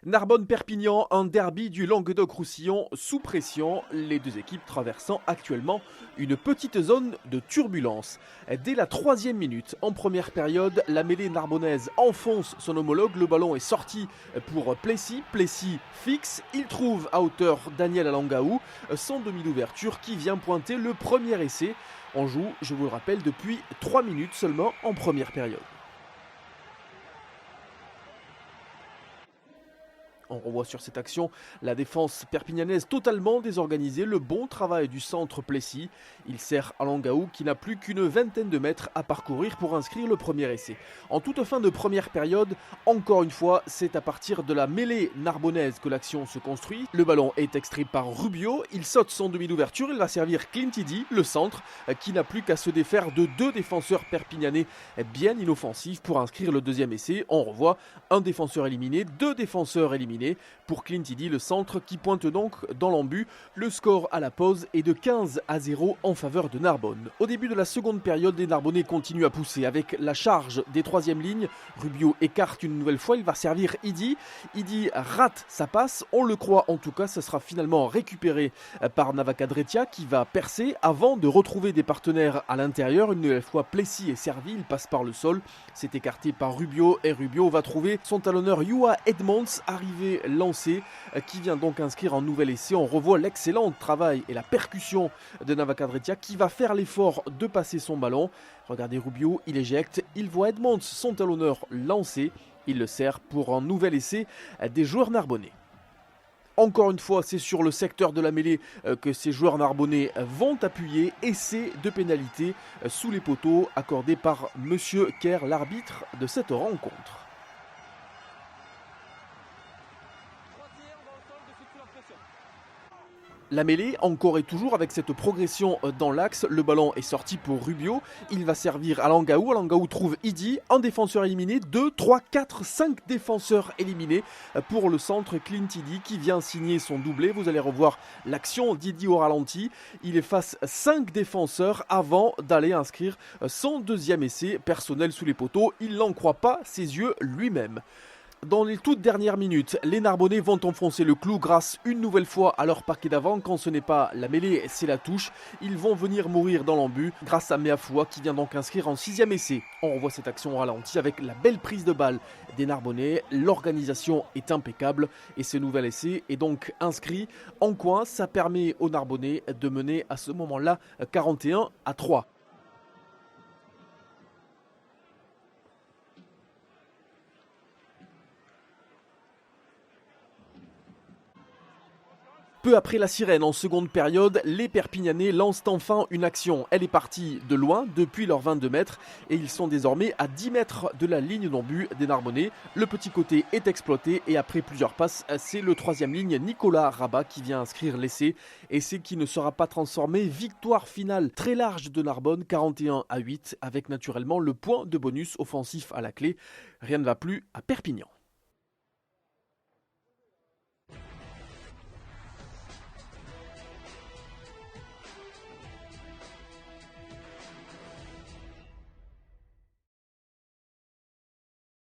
Narbonne-Perpignan, un derby du Languedoc-Roussillon sous pression, les deux équipes traversant actuellement une petite zone de turbulence. Dès la 3e minute, en première période, la mêlée narbonnaise enfonce son homologue, le ballon est sorti pour Plessis, Plessis fixe, il trouve à hauteur Daniel Alangaou, son demi d'ouverture qui vient pointer le premier essai. On joue, je vous le rappelle, depuis 3 minutes seulement en première période. On revoit sur cette action la défense perpignanaise totalement désorganisée, le bon travail du centre Plessis. Il sert Alangaou qui n'a plus qu'une vingtaine de mètres à parcourir pour inscrire le premier essai. En toute fin de première période, encore une fois, c'est à partir de la mêlée narbonnaise que l'action se construit. Le ballon est extrait par Rubio, il saute son demi d'ouverture, il va servir Clint Idi, le centre, qui n'a plus qu'à se défaire de 2 défenseurs perpignanais bien inoffensifs pour inscrire le deuxième essai. On revoit un défenseur éliminé, 2 défenseurs éliminés. Pour Clint Idi, le centre qui pointe donc dans l'embut. Le score à la pause est de 15-0 en faveur de Narbonne. Au début de la seconde période, les Narbonnais continuent à pousser avec la charge des 3e lignes. Rubio écarte une nouvelle fois, il va servir Idi. Idi rate sa passe, on le croit en tout cas, ce sera finalement récupéré par Navakadretia qui va percer avant de retrouver des partenaires à l'intérieur. Une nouvelle fois, Plessis est servi, il passe par le sol. C'est écarté par Rubio et Rubio va trouver son talonneur Youa Edmonds arrivé lancé qui vient donc inscrire un nouvel essai. On revoit l'excellent travail et la percussion de Navakadretia qui va faire l'effort de passer son ballon. Regardez Rubio, il éjecte, il voit Edmonds, son talonneur lancé. Il le sert pour un nouvel essai des joueurs narbonnais. Encore une fois, c'est sur le secteur de la mêlée que ces joueurs narbonnais vont appuyer. Essai de pénalité sous les poteaux accordé par Monsieur Kerr, l'arbitre de cette rencontre. La mêlée, encore et toujours avec cette progression dans l'axe, le ballon est sorti pour Rubio, il va servir à Alangaou, Alangaou trouve Idi, un défenseur éliminé, 2, 3, 4, 5 défenseurs éliminés pour le centre Clint Idi qui vient signer son doublé. Vous allez revoir l'action d'Idi au ralenti, il efface 5 défenseurs avant d'aller inscrire son deuxième essai personnel sous les poteaux, il n'en croit pas ses yeux lui-même. Dans les toutes dernières minutes, les Narbonnais vont enfoncer le clou grâce une nouvelle fois à leur parquet d'avant. Quand ce n'est pas la mêlée, c'est la touche. Ils vont venir mourir dans l'embut grâce à Meafoua qui vient donc inscrire en 6e essai. On revoit cette action au ralenti avec la belle prise de balle des Narbonnais. L'organisation est impeccable et ce nouvel essai est donc inscrit en coin. Ça permet aux Narbonnais de mener à ce moment-là 41-3. Peu après la sirène en seconde période, les Perpignanais lancent enfin une action. Elle est partie de loin, depuis leurs 22 mètres, et ils sont désormais à 10 mètres de la ligne d'embut des Narbonnais. Le petit côté est exploité et après plusieurs passes, c'est le 3e ligne Nicolas Rabat qui vient inscrire l'essai. Essai qui ne sera pas transformé. Victoire finale très large de Narbonne, 41-8, avec naturellement le point de bonus offensif à la clé. Rien ne va plus à Perpignan.